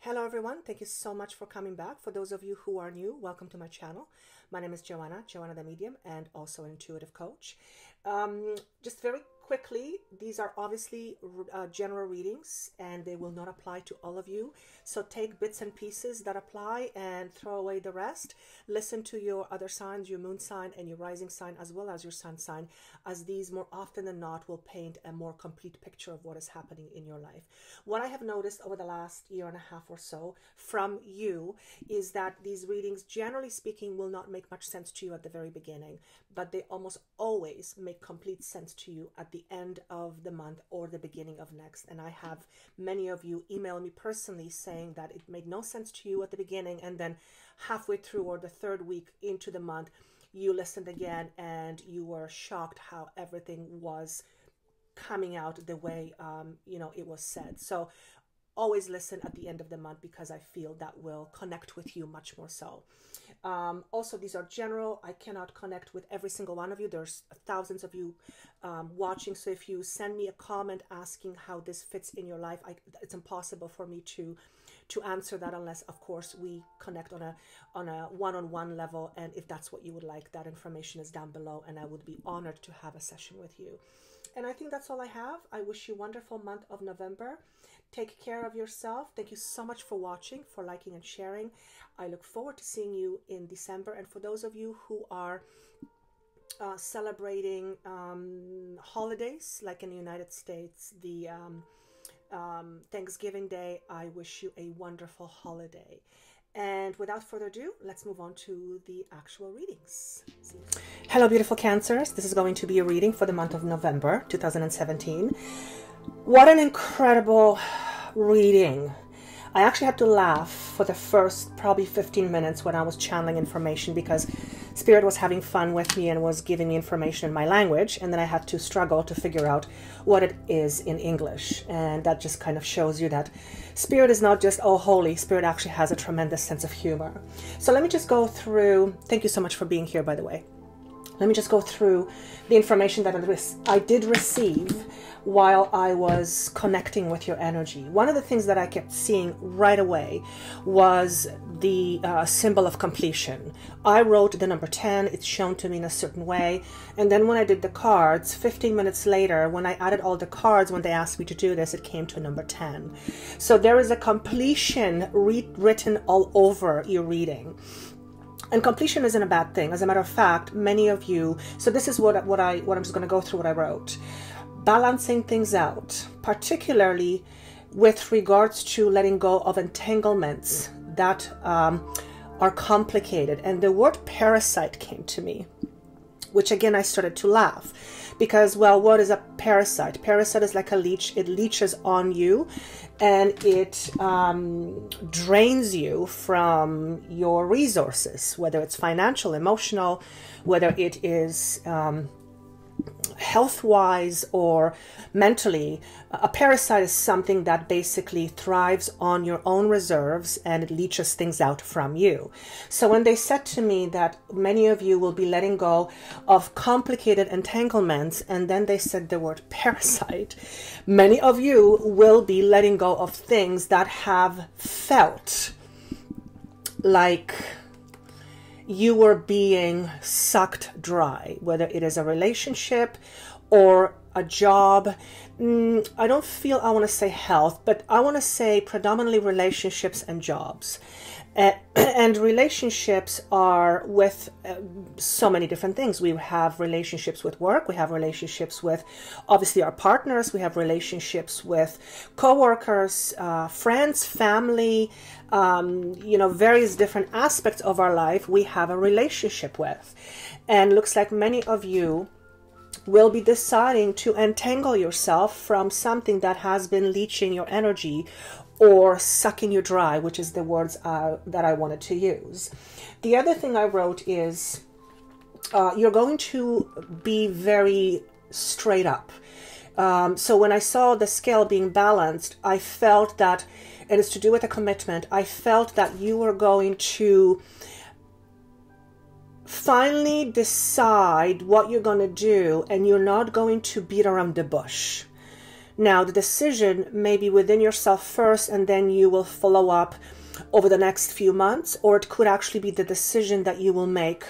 Hello everyone, thank you so much for coming back. For those of you who are new, welcome to my channel. My name is Joanna the Medium, and also an intuitive coach. Just very quickly, these are obviously general readings and they will not apply to all of you. So take bits and pieces that apply and throw away the rest. Listen to your other signs, your moon sign and your rising sign, as well as your sun sign, as these more often than not will paint a more complete picture of what is happening in your life. What I have noticed over the last year and a half or so from you is that these readings, generally speaking, will not make much sense to you at the very beginning, but they almost always make complete sense to you at the end of the month or the beginning of next. And I have many of you email me personally saying that it made no sense to you at the beginning, and then halfway through or the third week into the month, you listened again and you were shocked how everything was coming out the way it was said. So always listen at the end of the month, because I feel that will connect with you much more so. Also, these are general. I cannot connect with every single one of you. There's thousands of you watching. So if you send me a comment asking how this fits in your life, it's impossible for me to answer that unless, of course, we connect on a one-on-one level. And if that's what you would like, that information is down below, and I would be honored to have a session with you. And I think that's all I have. I wish you a wonderful month of November. Take care of yourself. Thank you so much for watching, for liking and sharing. I look forward to seeing you in December. And for those of you who are celebrating holidays, like in the United States, the Thanksgiving Day, I wish you a wonderful holiday. And without further ado, let's move on to the actual readings. Hello, beautiful Cancers. This is going to be a reading for the month of November 2017. What an incredible reading. I actually had to laugh for the first probably 15 minutes when I was channeling information, because Spirit was having fun with me and was giving me information in my language, and then I had to struggle to figure out what it is in English. And that just kind of shows you that Spirit is not just, oh, holy. Spirit actually has a tremendous sense of humor. So let me just go through. Thank you so much for being here, by the way. Let me just go through the information that I did receive while I was connecting with your energy. One of the things that I kept seeing right away was the symbol of completion. I wrote the number 10. It's shown to me in a certain way. And then when I did the cards, 15 minutes later, when I added all the cards, when they asked me to do this, it came to number 10. So there is a completion written all over your reading. And completion isn't a bad thing. As a matter of fact, many of you, so this is what I'm just going to go through what I wrote. Balancing things out, particularly with regards to letting go of entanglements that are complicated. And the word parasite came to me, which again, I started to laugh, because, well, what is a parasite? Parasite is like a leech. It leeches on you, and it drains you from your resources, whether it's financial, emotional, whether it is health-wise or mentally. A parasite is something that basically thrives on your own reserves, and it leaches things out from you. So when they said to me that many of you will be letting go of complicated entanglements, and then they said the word parasite, many of you will be letting go of things that have felt like you were being sucked dry, whether it is a relationship or a job. I don't feel I want to say health, but I want to say predominantly relationships and jobs. And relationships are with so many different things. We have relationships with work. We have relationships with, obviously, our partners. We have relationships with co-workers, friends, family, various different aspects of our life we have a relationship with. And looks like many of you will be deciding to entangle yourself from something that has been leeching your energy or sucking you dry, which is the words that I wanted to use. The other thing I wrote is you're going to be very straight up. So when I saw the scale being balanced, I felt that, and it's to do with a commitment, I felt that you were going to finally decide what you're going to do, and you're not going to beat around the bush. Now, the decision may be within yourself first, and then you will follow up over the next few months, or it could actually be the decision that you will make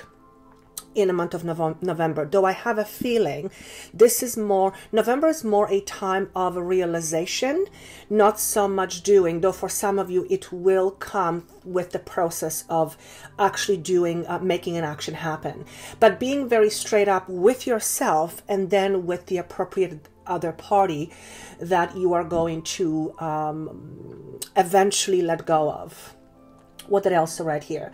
in the month of November. Though I have a feeling this is more, November is more a time of realization, not so much doing, though for some of you it will come with the process of actually doing, making an action happen. But being very straight up with yourself, and then with the appropriate other party that you are going to eventually let go of. What did I also write here?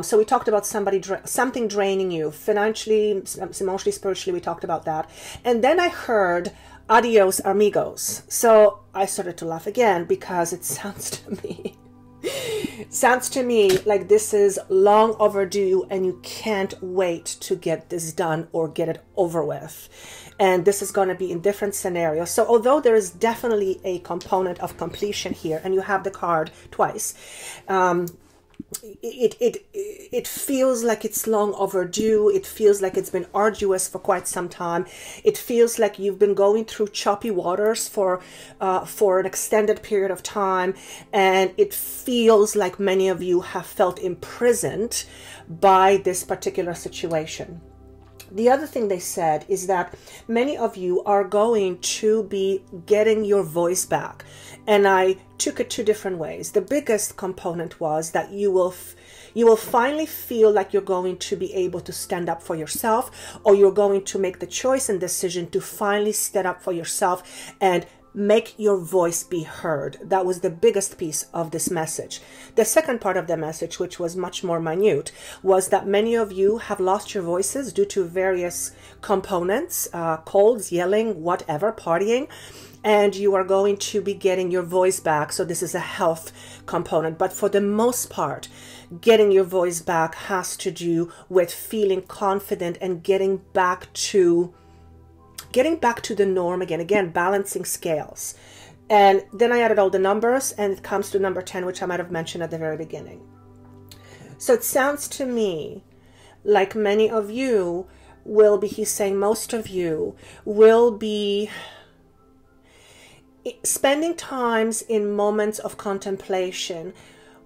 So we talked about something draining you financially, emotionally, spiritually. We talked about that. And then I heard adios amigos. So I started to laugh again, because it sounds to me like this is long overdue and you can't wait to get this done or get it over with. And this is going to be in different scenarios. So although there is definitely a component of completion here, and you have the card twice, it feels like it's long overdue. It feels like it's been arduous for quite some time. It feels like you've been going through choppy waters for an extended period of time, and it feels like many of you have felt imprisoned by this particular situation. The other thing they said is that many of you are going to be getting your voice back. And I took it two different ways. The biggest component was that you will finally feel like you're going to be able to stand up for yourself, or you're going to make the choice and decision to finally stand up for yourself and make your voice be heard. That was the biggest piece of this message. The second part of the message, which was much more minute, was that many of you have lost your voices due to various components, colds, yelling, whatever, partying, and you are going to be getting your voice back. So this is a health component. But for the most part, getting your voice back has to do with feeling confident and getting back to the norm again, balancing scales. And then I added all the numbers, and it comes to number 10, which I might have mentioned at the very beginning. So it sounds to me like many of you will be, he's saying most of you will be spending times in moments of contemplation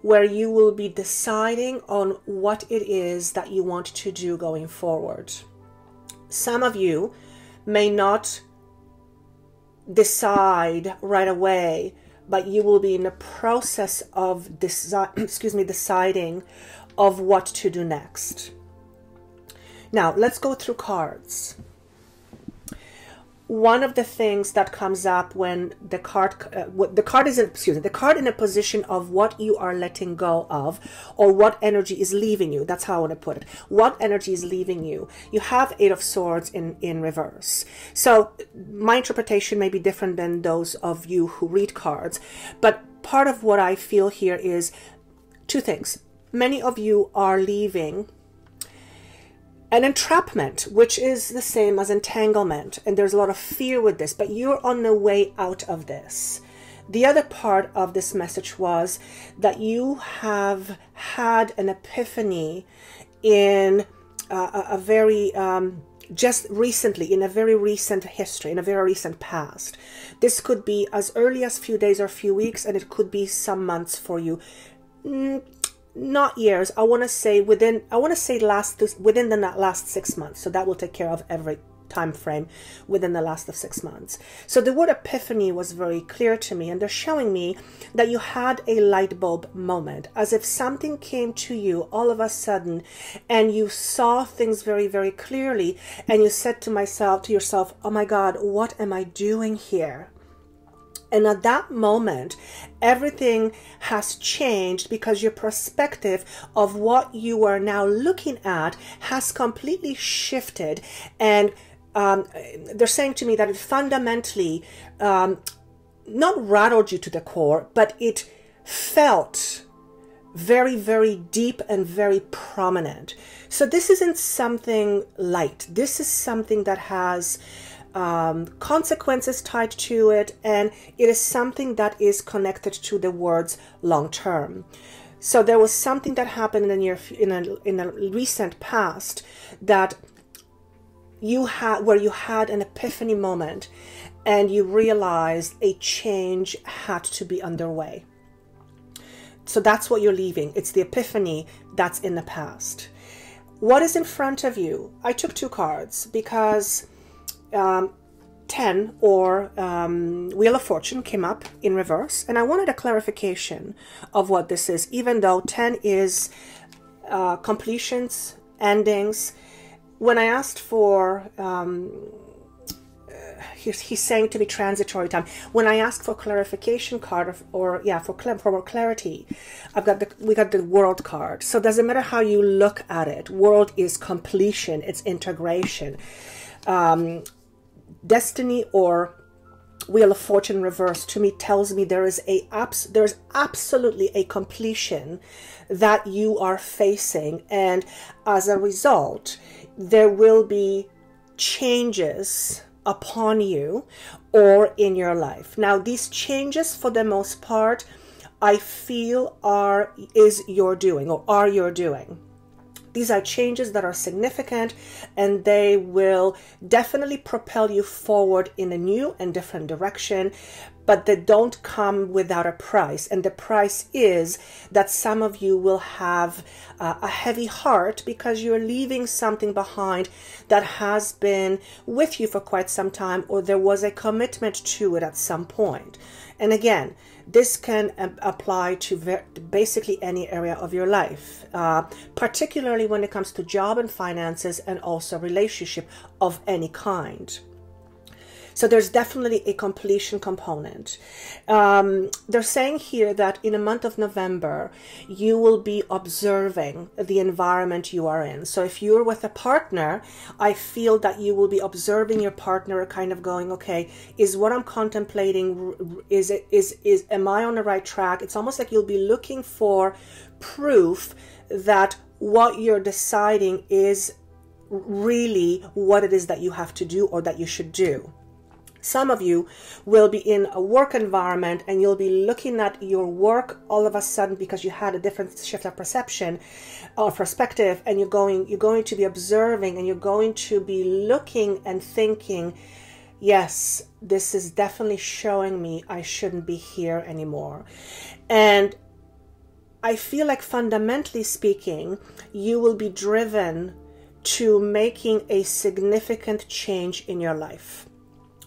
where you will be deciding on what it is that you want to do going forward. Some of you may not decide right away, but you will be in the process of deciding of what to do next. Now, let's go through cards. One of the things that comes up when the card in a position of what you are letting go of, or what energy is leaving you. That's how I want to put it. What energy is leaving you? You have 8 of Swords in reverse. So my interpretation may be different than those of you who read cards, but part of what I feel here is two things. Many of you are leaving an entrapment, which is the same as entanglement, and there's a lot of fear with this, but you're on the way out of this. The other part of this message was that you have had an epiphany in a very just recently, in a very recent history, in a very recent past. This could be as early as few days or few weeks, and it could be some months for you. Not years. I want to say within the last 6 months. So that will take care of every time frame within the last of 6 months. So the word epiphany was very clear to me, and they're showing me that you had a light bulb moment, as if something came to you all of a sudden and you saw things very, very clearly, and you said to yourself, oh my God, what am I doing here? And at that moment, everything has changed, because your perspective of what you are now looking at has completely shifted. And they're saying to me that it fundamentally not rattled you to the core, but it felt very, very deep and very prominent. So this isn't something light. This is something that has consequences tied to it, and it is something that is connected to the words long term. So there was something that happened in a recent past that you had, where you had an epiphany moment, and you realized a change had to be underway. So that's what you're leaving. It's the epiphany that's in the past. What is in front of you? I took 2 cards because 10 or Wheel of Fortune came up in reverse, and I wanted a clarification of what this is, even though 10 is completions, endings. When I asked for he's saying to be transitory time. When I ask for clarification card for clarity, we got the World card. So it doesn't matter how you look at it. World is completion, it's integration. Destiny or Wheel of Fortune reverse to me tells me there's absolutely a completion that you are facing, and as a result there will be changes upon you or in your life. Now these changes, for the most part, I feel are your doing. These are changes that are significant, and they will definitely propel you forward in a new and different direction, but they don't come without a price. And the price is that some of you will have a heavy heart because you're leaving something behind that has been with you for quite some time, or there was a commitment to it at some point. And again, this can apply to basically any area of your life, particularly when it comes to job and finances, and also relationship of any kind. So there's definitely a completion component. They're saying here that in the month of November, you will be observing the environment you are in. So if you're with a partner, I feel that you will be observing your partner, kind of going, okay, is what I'm contemplating, am I on the right track? It's almost like you'll be looking for proof that what you're deciding is really what it is that you have to do or that you should do. Some of you will be in a work environment and you'll be looking at your work all of a sudden because you had a different shift of perception or perspective, and you're going to be observing, and you're going to be looking and thinking, yes, this is definitely showing me I shouldn't be here anymore. And I feel like, fundamentally speaking, you will be driven to making a significant change in your life.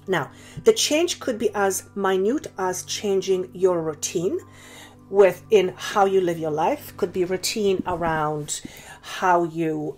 Now, the change could be as minute as changing your routine within how you live your life. Could be routine around how you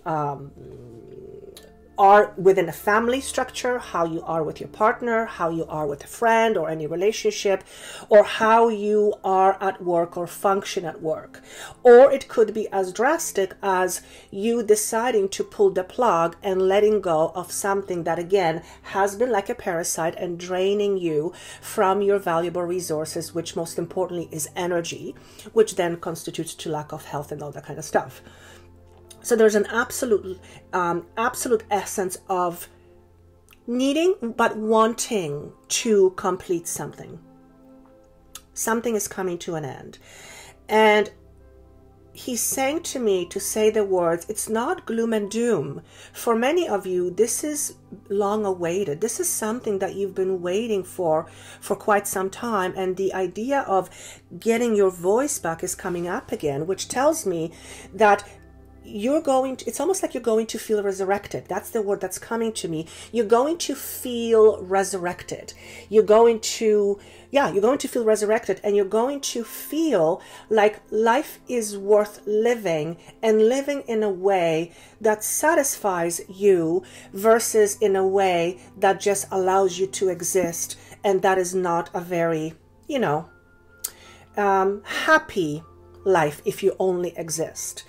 are within a family structure, how you are with your partner, how you are with a friend or any relationship, or how you are at work or function at work. Or it could be as drastic as you deciding to pull the plug and letting go of something that, again, has been like a parasite and draining you from your valuable resources, which most importantly is energy, which then constitutes to lack of health and all that kind of stuff. So there's an absolute essence of needing but wanting to complete something. Something is coming to an end. And he's saying to me to say the words, it's not gloom and doom. For many of you, this is long awaited. This is something that you've been waiting for quite some time. And the idea of getting your voice back is coming up again, which tells me that it's almost like you're going to feel resurrected. That's the word that's coming to me. You're going to feel resurrected. You're going to feel resurrected, and you're going to feel like life is worth living, and living in a way that satisfies you versus in a way that just allows you to exist. And that is not a very, happy life if you only exist.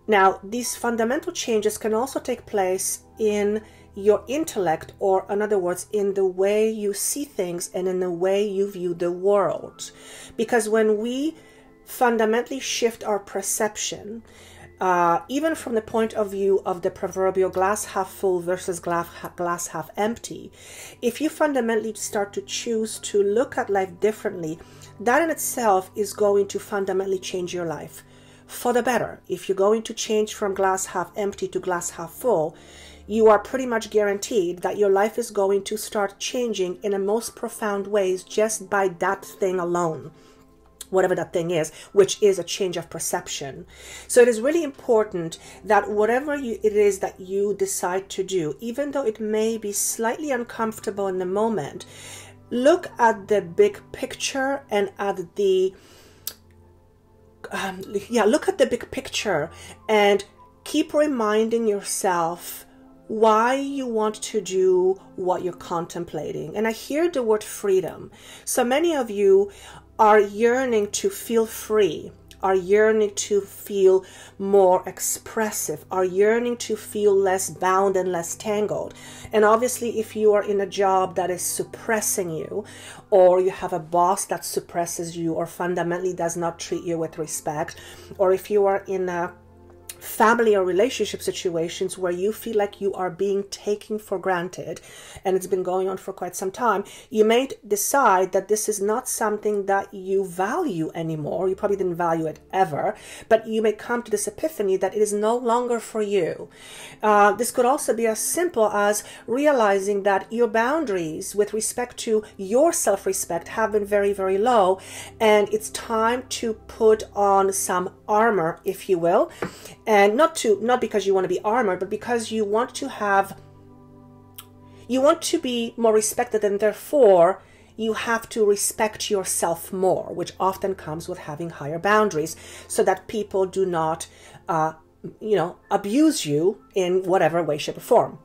Now, these fundamental changes can also take place in your intellect, or in other words, in the way you see things and in the way you view the world. Because when we fundamentally shift our perception, even from the point of view of the proverbial glass half full versus glass half empty, if you fundamentally start to choose to look at life differently, that in itself is going to fundamentally change your life for the better. If you're going to change from glass half empty to glass half full, you are pretty much guaranteed that your life is going to start changing in the most profound ways just by that thing alone, whatever that thing is, which is a change of perception. So it is really important that whatever it is that you decide to do, even though it may be slightly uncomfortable in the moment, look at the big picture and at the look at the big picture and keep reminding yourself why you want to do what you're contemplating. And I hear the word freedom. So many of you are yearning to feel free, are yearning to feel more expressive, are yearning to feel less bound and less tangled. And obviously, if you are in a job that is suppressing you, or you have a boss that suppresses you or fundamentally does not treat you with respect, or if you are in a family or relationship situations where you feel like you are being taken for granted, and it's been going on for quite some time, you may decide that this is not something that you value anymore. You probably didn't value it ever, but you may come to this epiphany that it is no longer for you. This could also be as simple as realizing that your boundaries with respect to your self-respect have been very, very low, and it's time to put on some armor, if you will. And not because you want to be armored, but because you want to be more respected, and therefore you have to respect yourself more, which often comes with having higher boundaries, so that people do not, abuse you in whatever way, shape, or form.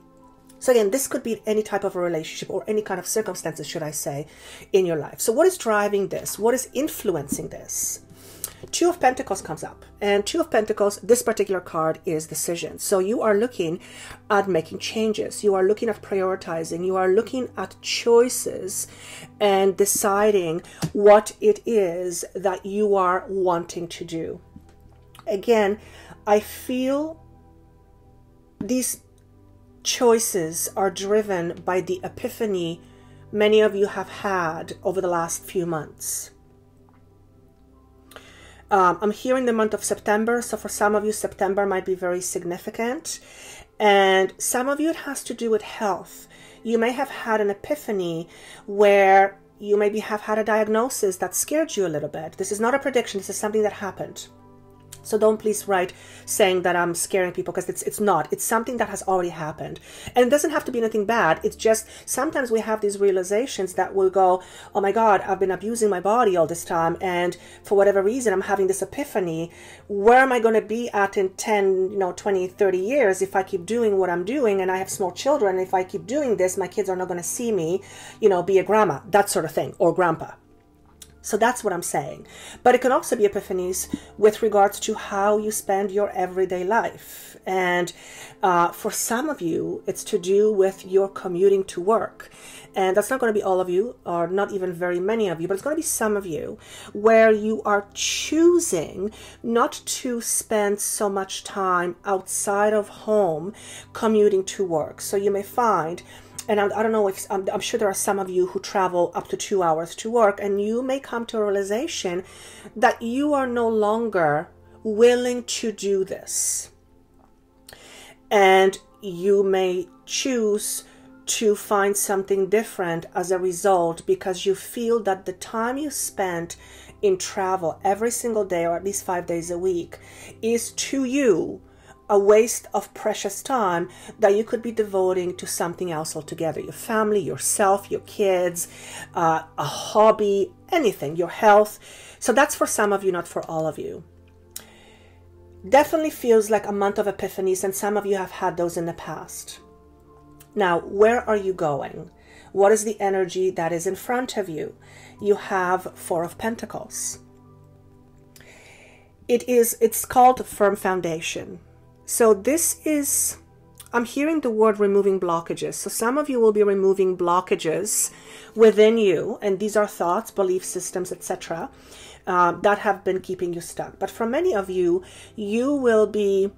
So again, this could be any type of a relationship or any kind of circumstances, should I say, in your life. So what is driving this? What is influencing this? Two of Pentacles comes up, and Two of Pentacles, this particular card is decision. So you are looking at making changes. You are looking at prioritizing. You are looking at choices and deciding what it is that you are wanting to do. Again, I feel these choices are driven by the epiphany many of you have had over the last few months. I'm here in the month of September, so for some of you, September might be very significant. And some of you, it has to do with health. You may have had an epiphany where you maybe have had a diagnosis that scared you a little bit. This is not a prediction. This is something that happened. So don't please write saying that I'm scaring people, because it's not. It's something that has already happened. And it doesn't have to be anything bad. It's just sometimes we have these realizations that will go, oh my God, I've been abusing my body all this time. And for whatever reason, I'm having this epiphany. Where am I going to be at in 10, 20, 30 years if I keep doing what I'm doing? And I have small children. If I keep doing this, my kids are not going to see me, be a grandma, that sort of thing, or grandpa. So that's what I'm saying. But it can also be epiphanies with regards to how you spend your everyday life. And for some of you, it's to do with your commuting to work. And that's not going to be all of you, or not even very many of you, but it's going to be some of you, where you are choosing not to spend so much time outside of home commuting to work. So you may find, and I don't know if, I'm sure there are some of you who travel up to 2 hours to work, and you may come to a realization that you are no longer willing to do this. And you may choose to find something different as a result, because you feel that the time you spent in travel every single day, or at least 5 days a week, is to you a waste of precious time that you could be devoting to something else altogether. Your family, yourself, your kids, a hobby, anything, your health. So that's for some of you, not for all of you. Definitely feels like a month of epiphanies, and some of you have had those in the past. Now, where are you going? What is the energy that is in front of you? You have Four of Pentacles. It's called firm foundation. So this is, I'm hearing the word removing blockages. So some of you will be removing blockages within you, and these are thoughts, belief systems, etc., that have been keeping you stuck. But for many of you, you will be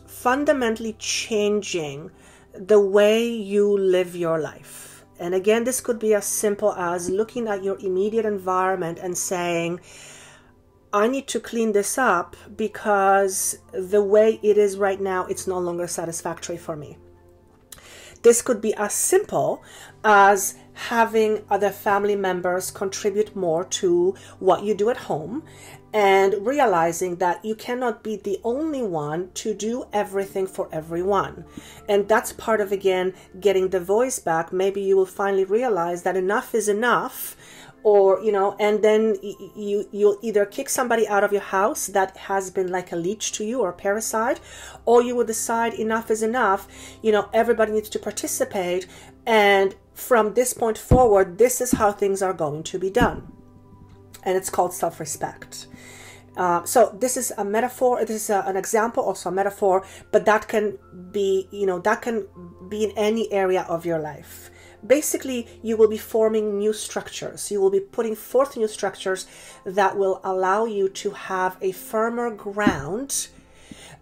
fundamentally changing the way you live your life. And again, this could be as simple as looking at your immediate environment and saying, I need to clean this up because the way it is right now, it's no longer satisfactory for me. This could be as simple as having other family members contribute more to what you do at home, and realizing that you cannot be the only one to do everything for everyone. And that's part of, again, getting the voice back. Maybe you will finally realize that enough is enough, or, you know, and then you'll either kick somebody out of your house that has been like a leech to you or a parasite, or you will decide enough is enough, you know, everybody needs to participate, and from this point forward, this is how things are going to be done. And it's called self-respect. So this is a metaphor. This is an example, also a metaphor, but that can be, you know, that can be in any area of your life. Basically, you will be forming new structures. You will be putting forth new structures that will allow you to have a firmer ground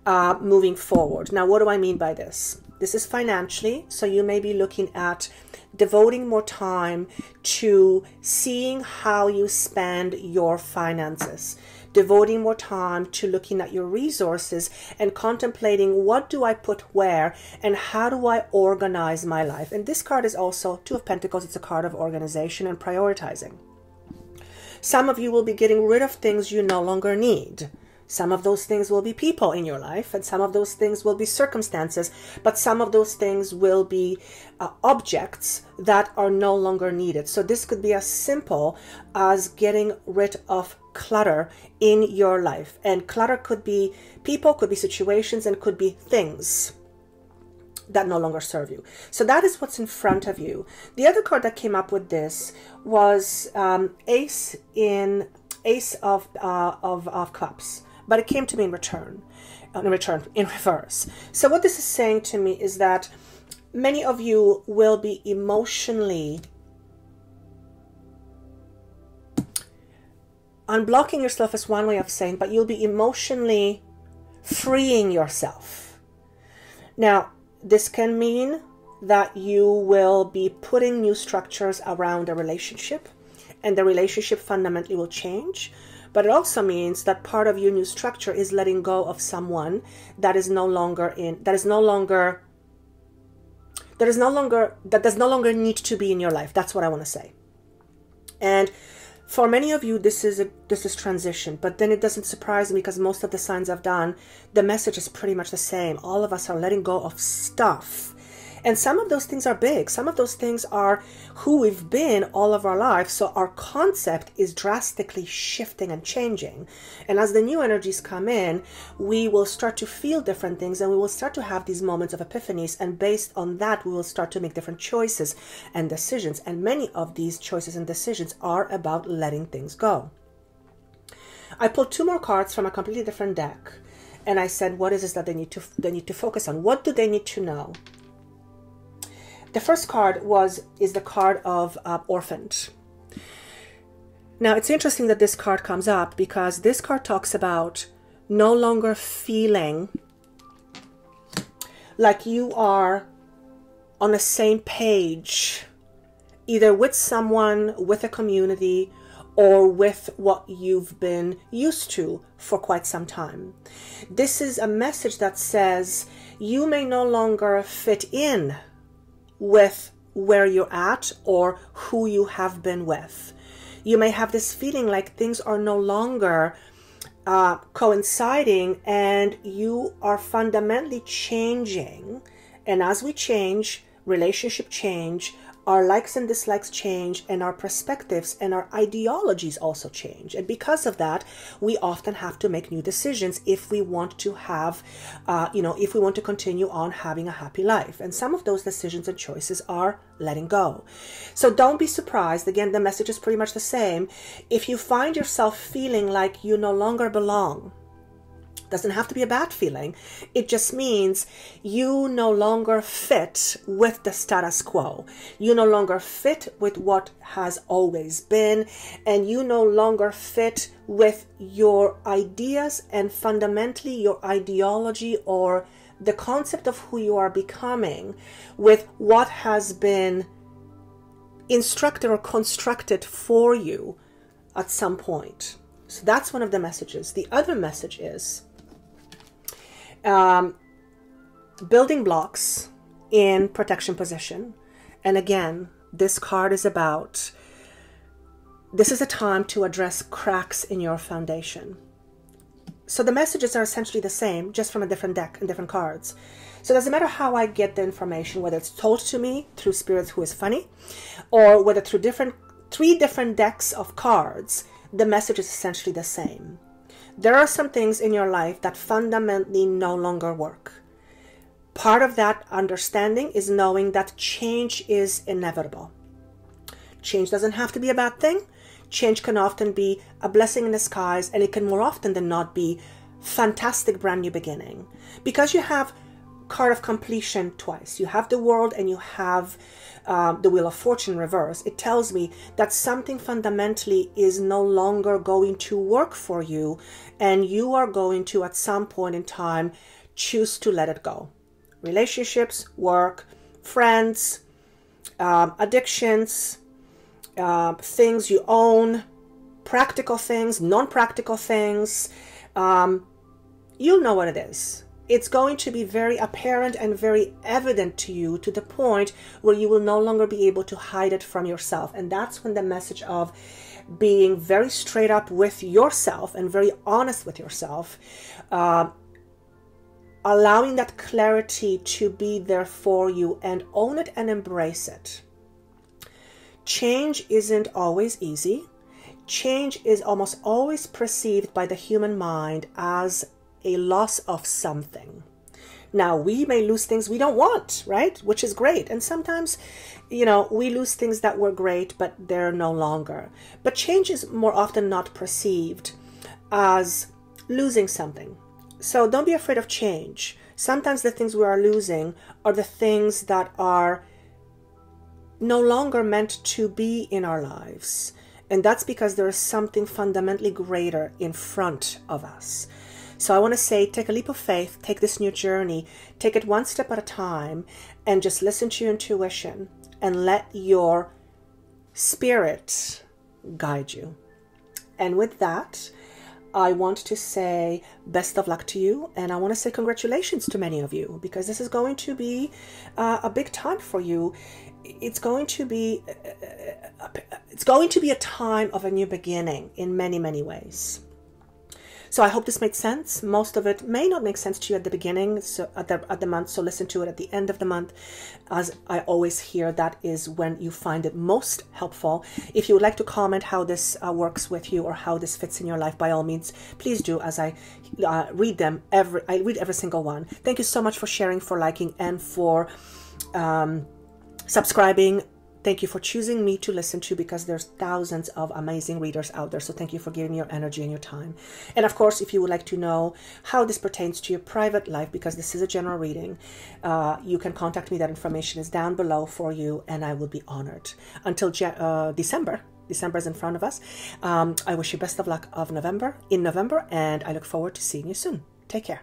moving forward. Now, what do I mean by this? This is financially. So you may be looking at devoting more time to seeing how you spend your finances, devoting more time to looking at your resources and contemplating, what do I put where and how do I organize my life? And this card is also Two of Pentacles. It's a card of organization and prioritizing. Some of you will be getting rid of things you no longer need. Some of those things will be people in your life, and some of those things will be circumstances, but some of those things will be objects that are no longer needed. So this could be as simple as getting rid of clutter in your life. And clutter could be people, could be situations, and could be things that no longer serve you. So that is what's in front of you. The other card that came up with this was Ace of Cups. But it came to me in reverse. So what this is saying to me is that many of you will be emotionally unblocking yourself, is one way of saying, but you'll be emotionally freeing yourself. Now, this can mean that you will be putting new structures around a relationship, and the relationship fundamentally will change. But it also means that part of your new structure is letting go of someone that does no longer need to be in your life. That's what I want to say. And for many of you, this is transition, but then it doesn't surprise me, because most of the signs I've done, the message is pretty much the same. All of us are letting go of stuff. And some of those things are big. Some of those things are who we've been all of our lives. So our concept is drastically shifting and changing. And as the new energies come in, we will start to feel different things, and we will start to have these moments of epiphanies. And based on that, we will start to make different choices and decisions. And many of these choices and decisions are about letting things go. I pulled two more cards from a completely different deck. And I said, what is this that they need to focus on? What do they need to know? The first card is the card of orphaned. Now, it's interesting that this card comes up, because this card talks about no longer feeling like you are on the same page, either with someone, with a community, or with what you've been used to for quite some time. This is a message that says you may no longer fit in with where you're at or who you have been with. You may have this feeling like things are no longer coinciding, and you are fundamentally changing. And as we change, relationship change, our likes and dislikes change, and our perspectives and our ideologies also change. And because of that, we often have to make new decisions if we want to have, if we want to continue on having a happy life. And some of those decisions and choices are letting go. So don't be surprised. Again, the message is pretty much the same. If you find yourself feeling like you no longer belong, doesn't have to be a bad feeling. It just means you no longer fit with the status quo. You no longer fit with what has always been, and you no longer fit with your ideas and fundamentally your ideology or the concept of who you are becoming with what has been instructed or constructed for you at some point. So that's one of the messages. The other message is building blocks in protection position. And again, this card is about, this is a time to address cracks in your foundation. So the messages are essentially the same, just from a different deck and different cards. So it doesn't matter how I get the information, whether it's told to me through Spirit Who is Funny, or whether through three different decks of cards, the message is essentially the same. There are some things in your life that fundamentally no longer work. Part of that understanding is knowing that change is inevitable. Change doesn't have to be a bad thing. Change can often be a blessing in disguise, and it can more often than not be fantastic brand new beginning. Because you have card of completion twice. You have the World and you have the Wheel of Fortune reverse. It tells me that something fundamentally is no longer going to work for you, and you are going to, at some point in time, choose to let it go. Relationships, work, friends, addictions, things you own, practical things, non-practical things. You'll know what it is. It's going to be very apparent and very evident to you, to the point where you will no longer be able to hide it from yourself. And that's when the message of being very straight up with yourself and very honest with yourself, allowing that clarity to be there for you, and own it and embrace it. Change isn't always easy. Change is almost always perceived by the human mind as a loss of something. Now, we may lose things we don't want, right? Which is great. And sometimes, we lose things that were great, but they're no longer. But change is more often not perceived as losing something. So don't be afraid of change. Sometimes the things we are losing are the things that are no longer meant to be in our lives. And that's because there is something fundamentally greater in front of us. So I want to say, take a leap of faith, take this new journey, take it one step at a time, and just listen to your intuition and let your spirit guide you. And with that, I want to say best of luck to you, and I want to say congratulations to many of you, because this is going to be a big time for you. It's going to be a time of a new beginning in many, many ways. So I hope this made sense. Most of it may not make sense to you at the beginning, so at the month, so listen to it at the end of the month. As I always hear, that is when you find it most helpful. If you would like to comment how this works with you or how this fits in your life, by all means, please do, as I read them. I read every single one. Thank you so much for sharing, for liking, and for subscribing. Thank you for choosing me to listen to, because there's thousands of amazing readers out there. So thank you for giving me your energy and your time. And of course, if you would like to know how this pertains to your private life, because this is a general reading, you can contact me. That information is down below for you, and I will be honored. Until December is in front of us. I wish you best of luck in November, and I look forward to seeing you soon. Take care.